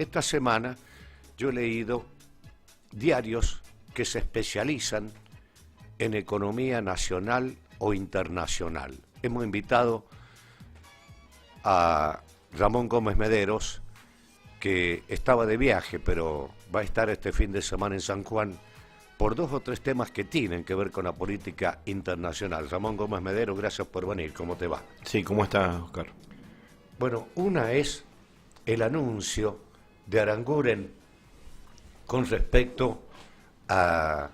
esta semana yo he leído diarios que se especializan en economía nacional o internacional. Hemos invitado a Ramón Gómez Mederos, que estaba de viaje, pero va a estar este fin de semana en San Juan por 2 o 3 temas que tienen que ver con la política internacional. Ramón Gómez Mederos, gracias por venir. ¿Cómo te va? Sí, ¿cómo estás, Oscar? Bueno, una es el anuncio de Aranguren con respecto a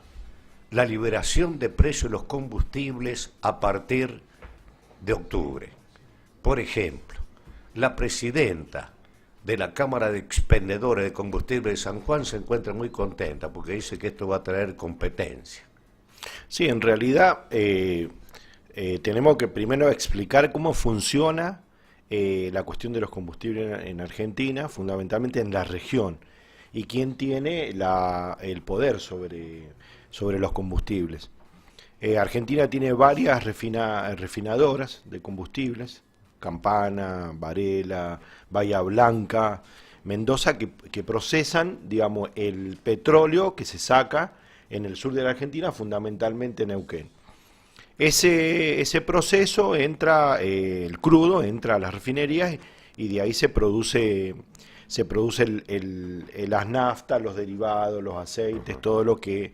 la liberación de precios de los combustibles a partir de octubre. Por ejemplo, la presidenta de la Cámara de Expendedores de Combustible de San Juan se encuentra muy contenta porque dice que esto va a traer competencia. Sí, en realidad tenemos que primero explicar cómo funciona la cuestión de los combustibles en Argentina, fundamentalmente en la región, y quién tiene el poder sobre los combustibles. Argentina tiene varias refinadoras de combustibles, Campana, Varela, Bahía Blanca, Mendoza, que procesan, digamos, el petróleo que se saca en el sur de la Argentina, fundamentalmente en Neuquén. Ese proceso entra, el crudo entra a las refinerías y de ahí se produce las naftas, los derivados, los aceites, todo lo que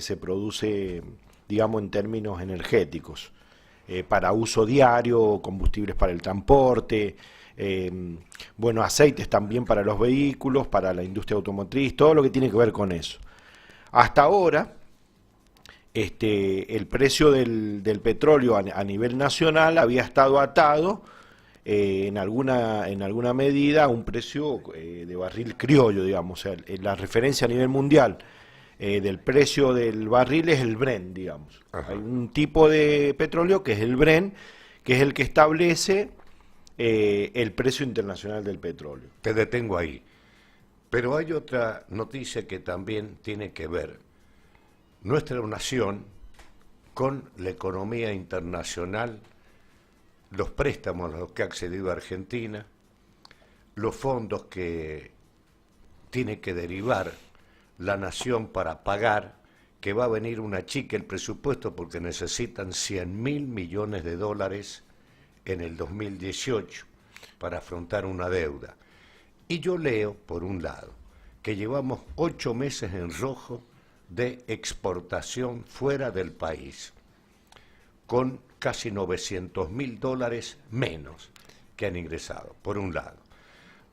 se produce, digamos, en términos energéticos, para uso diario, combustibles para el transporte, aceites también para los vehículos, para la industria automotriz, todo lo que tiene que ver con eso. Hasta ahora, el precio del petróleo a nivel nacional había estado atado en alguna medida a un precio de barril criollo, digamos, o sea, la referencia a nivel mundial del precio del barril es el Brent, digamos. Ajá. Hay un tipo de petróleo que es el Brent, que es el que establece el precio internacional del petróleo. Te detengo ahí. Pero hay otra noticia que también tiene que ver nuestra nación con la economía internacional, los préstamos a los que ha accedido Argentina, los fondos que tiene que derivar la nación para pagar, que va a venir una chica el presupuesto porque necesitan 100.000 millones de dólares en el 2018 para afrontar una deuda. Y yo leo, por un lado, que llevamos 8 meses en rojo de exportación fuera del país, con casi 900.000 dólares menos que han ingresado, por un lado.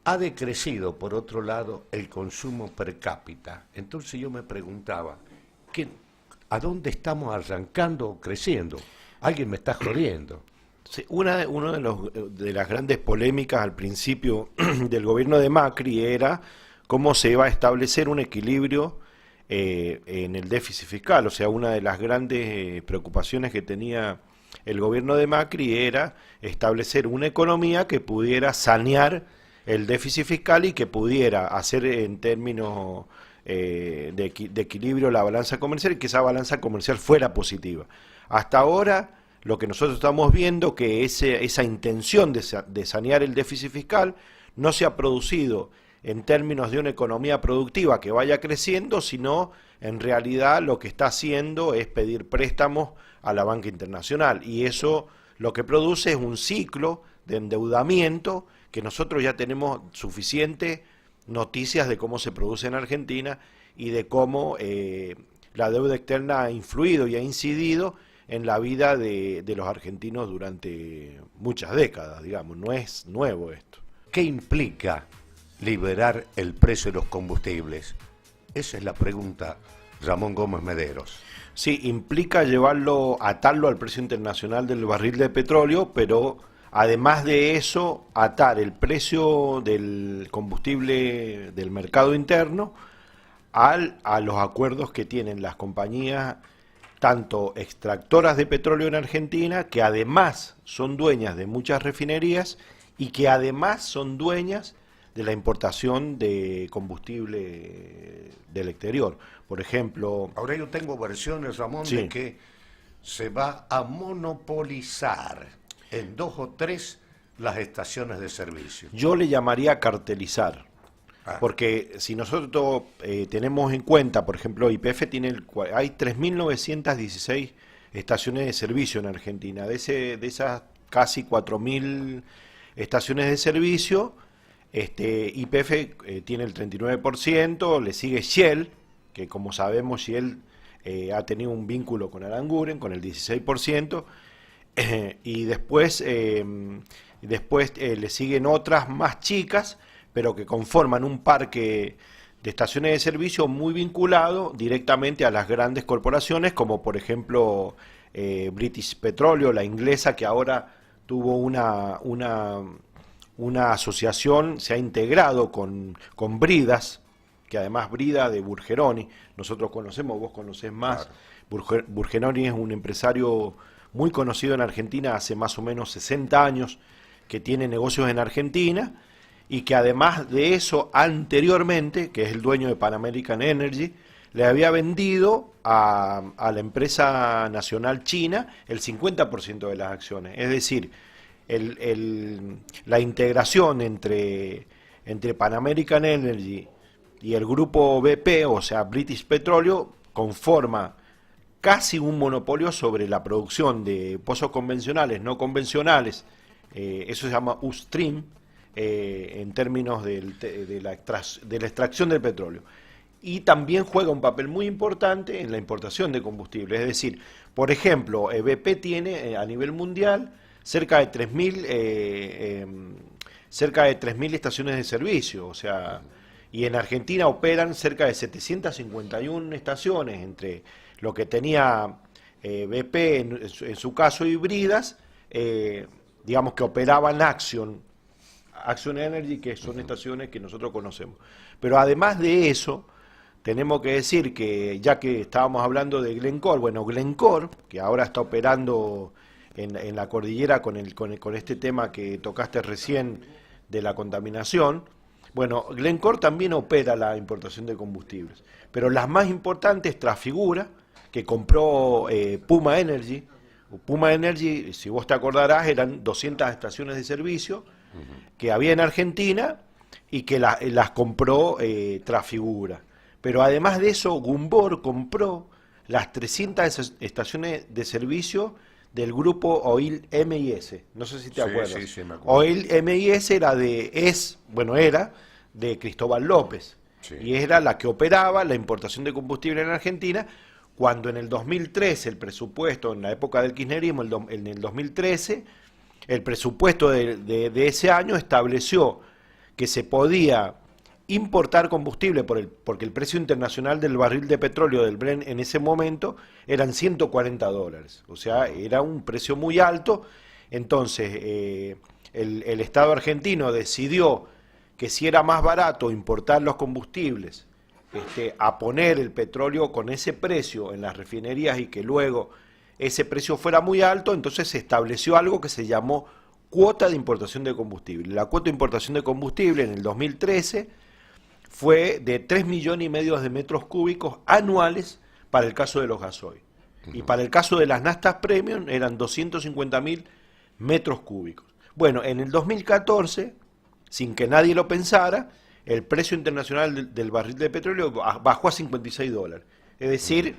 Ha decrecido, por otro lado, el consumo per cápita. Entonces yo me preguntaba, ¿a dónde estamos arrancando o creciendo? Alguien me está jodiendo. Sí, una de las grandes polémicas al principio del gobierno de Macri era cómo se iba a establecer un equilibrio en el déficit fiscal. O sea, una de las grandes preocupaciones que tenía el gobierno de Macri era establecer una economía que pudiera sanear el déficit fiscal y que pudiera hacer en términos de equilibrio la balanza comercial y que esa balanza comercial fuera positiva. Hasta ahora lo que nosotros estamos viendo que esa intención de sanear el déficit fiscal no se ha producido en términos de una economía productiva que vaya creciendo, sino en realidad lo que está haciendo es pedir préstamos a la banca internacional, y eso lo que produce es un ciclo de endeudamiento que nosotros ya tenemos suficientes noticias de cómo se produce en Argentina y de cómo la deuda externa ha influido y ha incidido en la vida de los argentinos durante muchas décadas, digamos. No es nuevo esto. ¿Qué implica liberar el precio de los combustibles? Esa es la pregunta, Ramón Gómez Mederos. Sí, implica atarlo al precio internacional del barril de petróleo, pero además de eso, atar el precio del combustible del mercado interno a los acuerdos que tienen las compañías, tanto extractoras de petróleo en Argentina, que además son dueñas de muchas refinerías y que además son dueñas de la importación de combustible del exterior. Por ejemplo... Ahora yo tengo versiones, Ramón, sí, de que se va a monopolizar en 2 o 3 las estaciones de servicio? Yo le llamaría cartelizar. Ah, Porque si nosotros tenemos en cuenta, por ejemplo, YPF tiene hay 3.916 estaciones de servicio en Argentina. De esas casi 4.000 estaciones de servicio, YPF tiene el 39%, le sigue Shell, que como sabemos Shell ha tenido un vínculo con Aranguren, con el 16%, y después, le siguen otras más chicas, pero que conforman un parque de estaciones de servicio muy vinculado directamente a las grandes corporaciones, como por ejemplo British Petroleum, la inglesa, que ahora tuvo una asociación, se ha integrado con Bridas, que además Brida de Burgeroni, nosotros conocemos, vos conocés más. claro. Burgeroni es un empresario muy conocido en Argentina hace más o menos 60 años, que tiene negocios en Argentina, y que además de eso, anteriormente, que es el dueño de Pan American Energy, le había vendido a la empresa nacional china el 50% de las acciones. Es decir, la integración entre Pan American Energy y el grupo BP, o sea, British Petroleum, conforma casi un monopolio sobre la producción de pozos convencionales, no convencionales, eso se llama upstream, en términos de la extracción del petróleo. Y también juega un papel muy importante en la importación de combustible. Es decir, por ejemplo, BP tiene a nivel mundial cerca de 3.000 estaciones de servicio, o sea, y en Argentina operan cerca de 751 estaciones, entre lo que tenía BP en su caso y Bridas, digamos que operaban Action Energy, que son estaciones que nosotros conocemos. Pero además de eso, tenemos que decir que, ya que estábamos hablando de Glencore, bueno, Glencore, que ahora está operando en la cordillera con este tema que tocaste recién de la contaminación, bueno, Glencore también opera la importación de combustibles. Pero las más importantes, Trafigura, que compró Puma Energy. Puma Energy, si vos te acordarás, eran 200 estaciones de servicio que había en Argentina y que las compró Trafigura. Pero además de eso, Gumbor compró las 300 estaciones de servicio del grupo Oil M&S. No sé si te acuerdas. Sí, sí, me acuerdo. Oil M&S era de Cristóbal López. Sí. Y era la que operaba la importación de combustible en Argentina, cuando en el 2013 el presupuesto, en la época del kirchnerismo, en el 2013, el presupuesto de ese año estableció que se podía importar combustible porque el precio internacional del barril de petróleo del Brent en ese momento eran $140. O sea, era un precio muy alto. Entonces, el Estado argentino decidió que si era más barato importar los combustibles, a poner el petróleo con ese precio en las refinerías y que luego ese precio fuera muy alto, entonces se estableció algo que se llamó cuota de importación de combustible. La cuota de importación de combustible en el 2013 fue de 3,5 millones de metros cúbicos anuales para el caso de los gasoil. Y para el caso de las naftas premium eran 250.000 metros cúbicos. Bueno, en el 2014, sin que nadie lo pensara, el precio internacional del barril de petróleo bajó a $56. Es decir,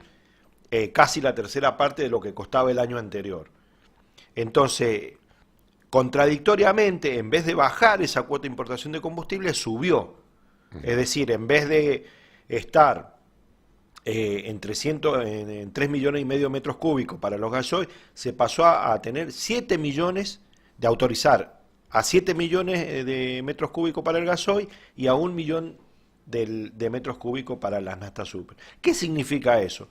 casi la tercera parte de lo que costaba el año anterior. Entonces, contradictoriamente, en vez de bajar esa cuota de importación de combustible, subió. Es decir, en vez de estar en 3 millones y medio de metros cúbicos para los gasoil, se pasó a tener 7 millones de autorizar a 7 millones de metros cúbicos para el gasoil y a 1 millón de metros cúbicos para las naftas super. ¿Qué significa eso?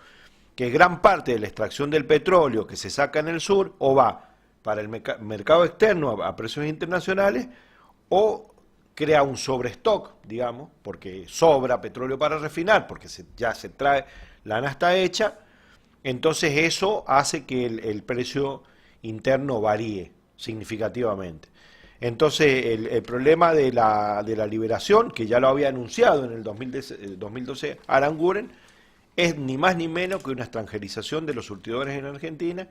Que gran parte de la extracción del petróleo que se saca en el sur o va para el mercado externo a precios internacionales o crea un sobrestock, digamos, porque sobra petróleo para refinar, porque ya se trae la nafta hecha, entonces eso hace que el precio interno varíe significativamente. Entonces el problema de la liberación, que ya lo había anunciado en el 2012 Aranguren, es ni más ni menos que una extranjerización de los surtidores en Argentina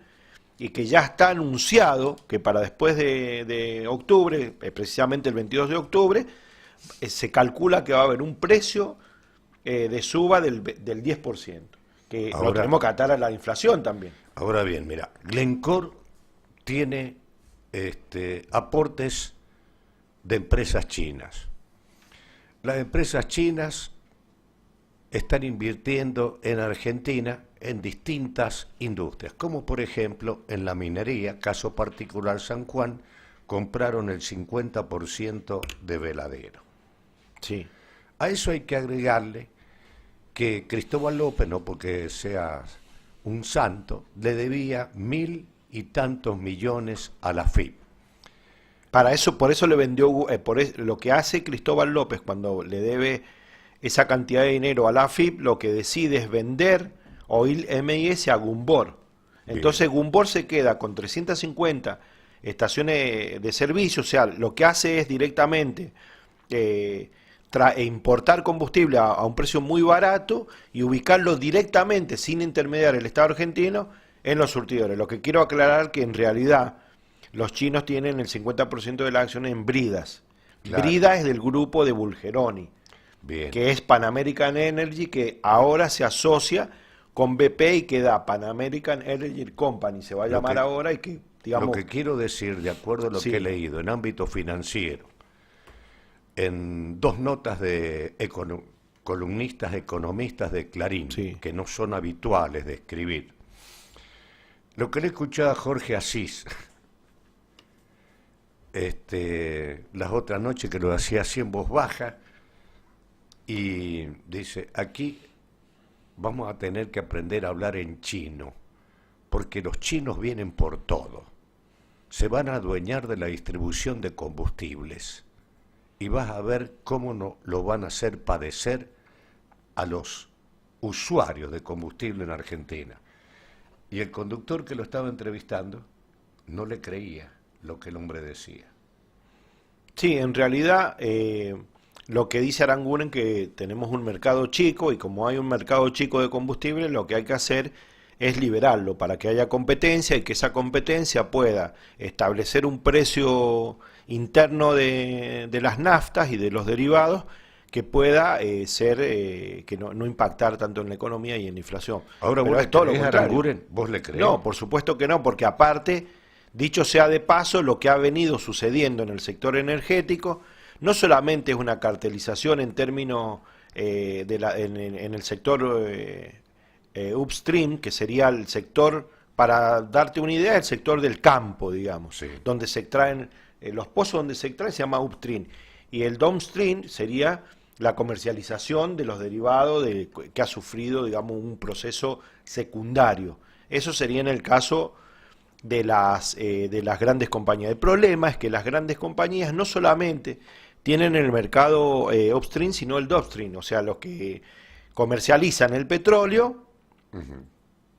y que ya está anunciado que para después de octubre, precisamente el 22 de octubre, se calcula que va a haber un precio de suba del 10%, que lo tenemos que atar a la inflación también. Ahora bien, mira, Glencore tiene aportes de empresas chinas. Las empresas chinas están invirtiendo en Argentina en distintas industrias, como por ejemplo en la minería, caso particular San Juan, compraron el 50% de Veladero. Sí. A eso hay que agregarle que Cristóbal López, no porque sea un santo, le debía 1.000 y tantos millones a la FIP. Para eso, por eso le vendió, lo que hace Cristóbal López cuando le debe esa cantidad de dinero a la AFIP, lo que decide es vender Oil MIS a Gumbor. Entonces Gumbor se queda con 350 estaciones de servicio, o sea, lo que hace es directamente importar combustible a un precio muy barato y ubicarlo directamente, sin intermediar el Estado argentino, en los surtidores. Lo que quiero aclarar que en realidad los chinos tienen el 50% de las acciones en Bridas. Claro. Brida es del grupo de Bulgeroni, que es Pan American Energy, que ahora se asocia con BP y queda Pan American Energy Company, se va a llamar ahora, y que, digamos... Lo que quiero decir, de acuerdo a lo que he leído en ámbito financiero, en dos notas de columnistas economistas de Clarín, que no son habituales de escribir, lo que le he escuchado a Jorge Asís las otras noches, que lo hacía así en voz baja, y dice, aquí vamos a tener que aprender a hablar en chino, porque los chinos vienen por todo, se van a adueñar de la distribución de combustibles, y vas a ver cómo no lo van a hacer padecer a los usuarios de combustible en Argentina. Y el conductor que lo estaba entrevistando no le creía lo que el hombre decía. Sí, en realidad lo que dice Aranguren, que tenemos un mercado chico, y como hay un mercado chico de combustible, lo que hay que hacer es liberarlo para que haya competencia y que esa competencia pueda establecer un precio interno de las naftas y de los derivados que pueda que no impactar tanto en la economía y en la inflación. Ahora, ¿vos le creés a Aranguren? ¿Vos le creés? No, por supuesto que no, porque aparte, dicho sea de paso, lo que ha venido sucediendo en el sector energético no solamente es una cartelización en términos en el sector upstream, que sería el sector, para darte una idea, el sector del campo, digamos, donde se extraen los pozos, donde se extraen, se llama upstream, y el downstream sería la comercialización de los derivados que ha sufrido, digamos, un proceso secundario. Eso sería en el caso de las grandes compañías. El problema es que las grandes compañías no solamente tienen el mercado upstream, sino el downstream, o sea, los que comercializan el petróleo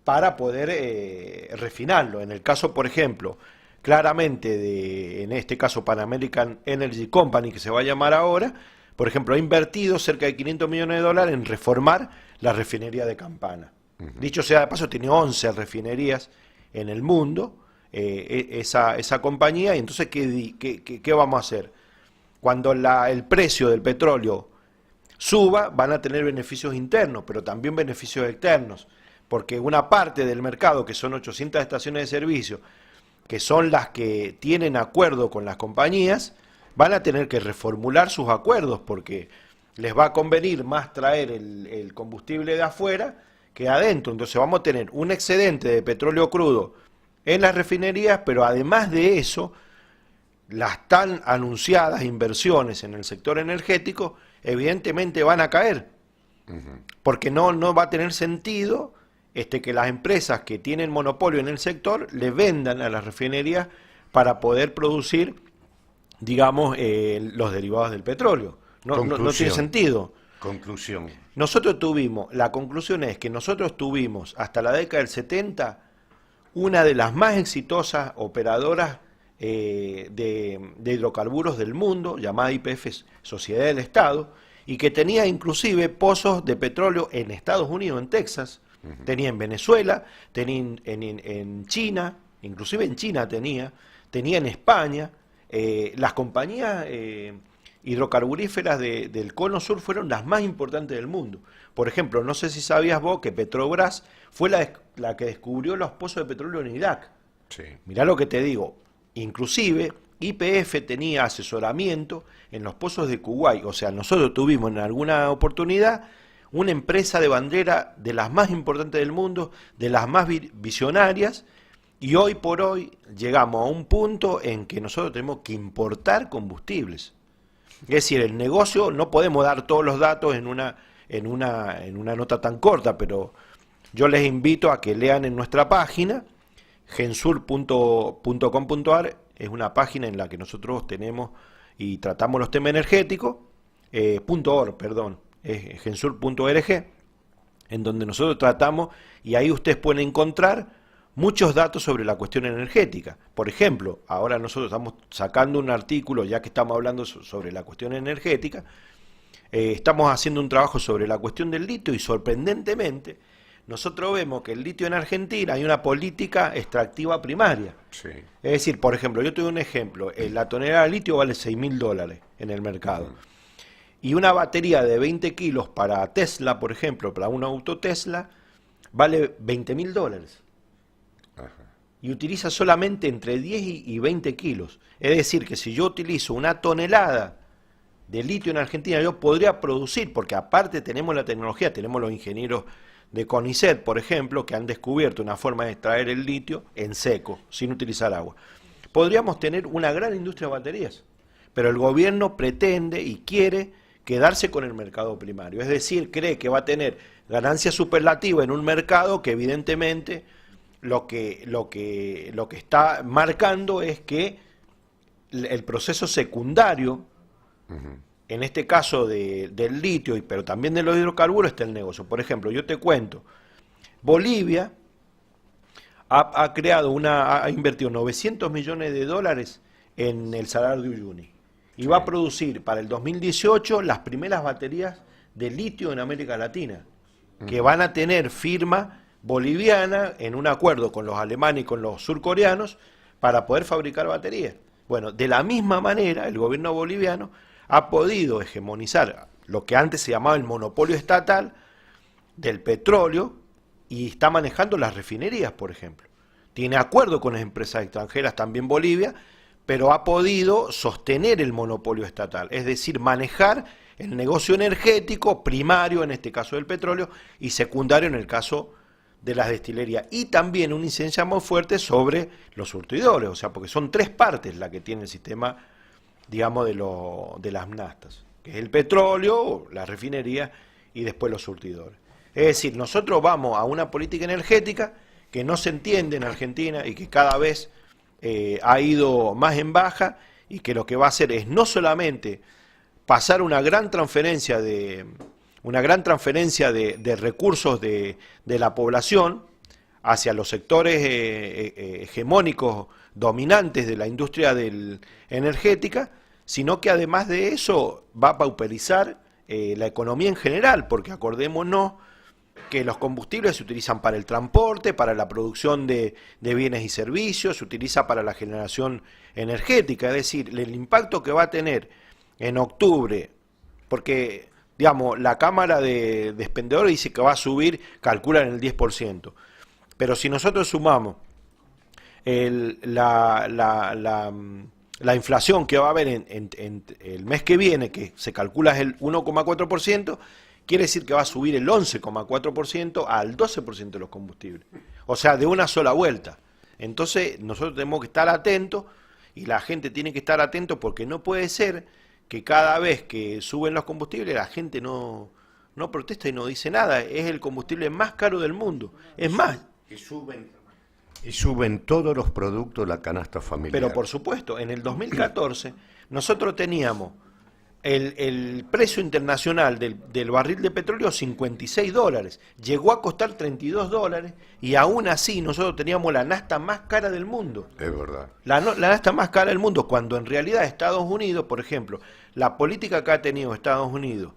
para poder refinarlo. En el caso, por ejemplo, claramente en este caso Pan American Energy Company, que se va a llamar ahora, por ejemplo, ha invertido cerca de 500 millones de dólares en reformar la refinería de Campana. Dicho sea de paso, tiene 11 refinerías en el mundo, esa compañía, y entonces, ¿qué vamos a hacer? Cuando el precio del petróleo suba, van a tener beneficios internos, pero también beneficios externos, porque una parte del mercado, que son 800 estaciones de servicio, que son las que tienen acuerdo con las compañías, van a tener que reformular sus acuerdos, porque les va a convenir más traer el combustible de afuera que adentro. Entonces vamos a tener un excedente de petróleo crudo en las refinerías, pero además de eso, las tan anunciadas inversiones en el sector energético evidentemente van a caer, porque no va a tener sentido que las empresas que tienen monopolio en el sector le vendan a las refinerías para poder producir, digamos, los derivados del petróleo. No tiene sentido. Conclusión. La conclusión es que nosotros tuvimos hasta la década del 70 una de las más exitosas operadoras de hidrocarburos del mundo, llamada YPF, Sociedad del Estado, y que tenía inclusive pozos de petróleo en Estados Unidos, en Texas, tenía en Venezuela, tenía en China, inclusive en China tenía en España, las compañías hidrocarburíferas del Cono Sur fueron las más importantes del mundo. Por ejemplo, no sé si sabías vos que Petrobras fue la que descubrió los pozos de petróleo en Irak. Sí. Mirá lo que te digo, inclusive YPF tenía asesoramiento en los pozos de Kuwait, o sea, nosotros tuvimos en alguna oportunidad una empresa de bandera de las más importantes del mundo, de las más visionarias, y hoy por hoy llegamos a un punto en que nosotros tenemos que importar combustibles. Es decir, el negocio, no podemos dar todos los datos en una nota tan corta, pero yo les invito a que lean en nuestra página, gensur.com.ar, es una página en la que nosotros tenemos y tratamos los temas energéticos, .org, perdón, es gensur.org, en donde nosotros tratamos, y ahí ustedes pueden encontrar muchos datos sobre la cuestión energética. Por ejemplo, ahora nosotros estamos sacando un artículo, ya que estamos hablando sobre la cuestión energética, estamos haciendo un trabajo sobre la cuestión del litio y sorprendentemente nosotros vemos que el litio en Argentina hay una política extractiva primaria. Sí. Es decir, por ejemplo, yo te doy un ejemplo, la tonelada de litio vale $6.000 en el mercado. Y una batería de 20 kilos para Tesla, por ejemplo, para un auto Tesla, vale $20.000. Y utiliza solamente entre 10 y 20 kilos. Es decir, que si yo utilizo una tonelada de litio en Argentina, yo podría producir, porque aparte tenemos la tecnología, tenemos los ingenieros de CONICET, por ejemplo, que han descubierto una forma de extraer el litio en seco, sin utilizar agua. Podríamos tener una gran industria de baterías, pero el gobierno pretende y quiere quedarse con el mercado primario. Es decir, cree que va a tener ganancia superlativa en un mercado que evidentemente lo que está marcando es que el proceso secundario, en este caso del litio, pero también de los hidrocarburos, está el negocio. Por ejemplo, yo te cuento, Bolivia ha invertido $900 millones en el Salar de Uyuni y va a producir para el 2018 las primeras baterías de litio en América Latina, que van a tener firma boliviana en un acuerdo con los alemanes y con los surcoreanos para poder fabricar baterías. Bueno, de la misma manera el gobierno boliviano ha podido hegemonizar lo que antes se llamaba el monopolio estatal del petróleo y está manejando las refinerías, por ejemplo. Tiene acuerdo con las empresas extranjeras también Bolivia, pero ha podido sostener el monopolio estatal, es decir, manejar el negocio energético primario, en este caso del petróleo, y secundario en el caso de las destilerías. Y también una incidencia muy fuerte sobre los surtidores, o sea, porque son tres partes las que tiene el sistema, digamos, de las nastas, que es el petróleo, la refinería y después los surtidores. Es decir, nosotros vamos a una política energética que no se entiende en Argentina y que cada vez ha ido más en baja y que lo que va a hacer es no solamente pasar una gran transferencia de recursos de la población hacia los sectores hegemónicos dominantes de la industria energética, sino que además de eso va a pauperizar la economía en general, porque acordémonos que los combustibles se utilizan para el transporte, para la producción de bienes y servicios, se utiliza para la generación energética, es decir, el impacto que va a tener en octubre, porque digamos, la Cámara de Expendedores dice que va a subir, calculan el 10%, pero si nosotros sumamos la inflación que va a haber en el mes que viene, que se calcula es el 1,4%, quiere decir que va a subir el 11,4% al 12% de los combustibles. O sea, de una sola vuelta. Entonces, nosotros tenemos que estar atentos y la gente tiene que estar atento porque no puede ser que cada vez que suben los combustibles la gente no protesta y no dice nada. Es el combustible más caro del mundo. Es más. Y suben todos los productos de la canasta familiar. Pero por supuesto, en el 2014 nosotros teníamos el precio internacional del barril de petróleo $56, llegó a costar $32 y aún así nosotros teníamos la nafta más cara del mundo. Es verdad. La nafta más cara del mundo, cuando en realidad Estados Unidos, por ejemplo, la política que ha tenido Estados Unidos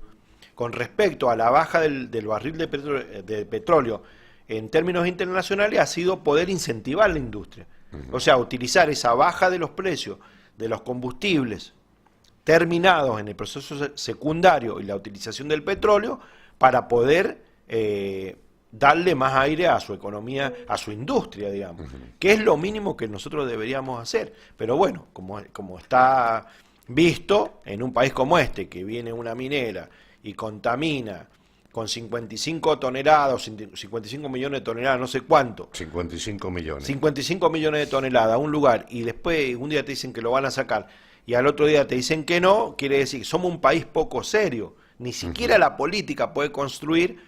con respecto a la baja del barril de petróleo en términos internacionales ha sido poder incentivar la industria. O sea, utilizar esa baja de los precios de los combustibles terminados en el proceso secundario y la utilización del petróleo para poder darle más aire a su economía, a su industria, digamos, que es lo mínimo que nosotros deberíamos hacer. Pero bueno, como está visto en un país como este, que viene una minera y contamina con 55 toneladas, 55 millones de toneladas, no sé cuánto. 55 millones. 55 millones de toneladas a un lugar y después un día te dicen que lo van a sacar y al otro día te dicen que no, quiere decir que somos un país poco serio. Ni siquiera la política puede construir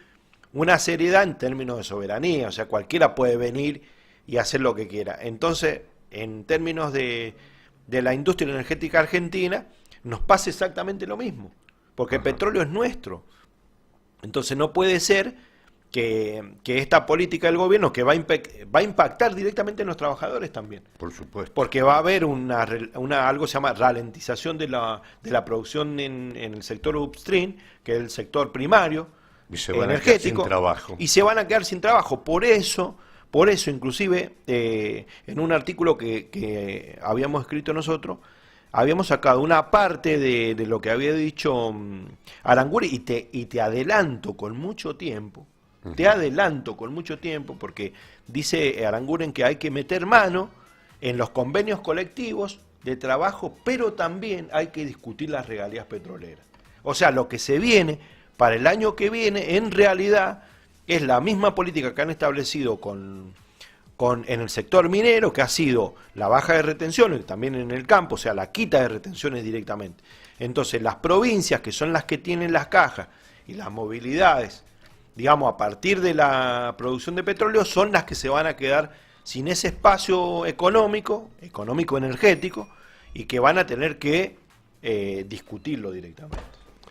una seriedad en términos de soberanía, o sea, cualquiera puede venir y hacer lo que quiera. Entonces, en términos de la industria energética argentina, nos pasa exactamente lo mismo, porque el petróleo es nuestro. Entonces no puede ser que esta política del gobierno, que va a impactar directamente en los trabajadores también. Por supuesto. Porque va a haber algo que se llama ralentización de la producción en el sector upstream, que es el sector primario, y se van energético, a quedar sin trabajo. Y se van a quedar sin trabajo. Por eso inclusive, en un artículo que habíamos escrito nosotros, habíamos sacado una parte de lo que había dicho Aranguren y te adelanto con mucho tiempo, porque dice Aranguren que hay que meter mano en los convenios colectivos de trabajo, pero también hay que discutir las regalías petroleras. O sea, lo que se viene para el año que viene, en realidad, es la misma política que han establecido en el sector minero, que ha sido la baja de retenciones, también en el campo, o sea, la quita de retenciones directamente. Entonces, las provincias, que son las que tienen las cajas y las movilidades, digamos, a partir de la producción de petróleo, son las que se van a quedar sin ese espacio económico energético, y que van a tener que discutirlo directamente.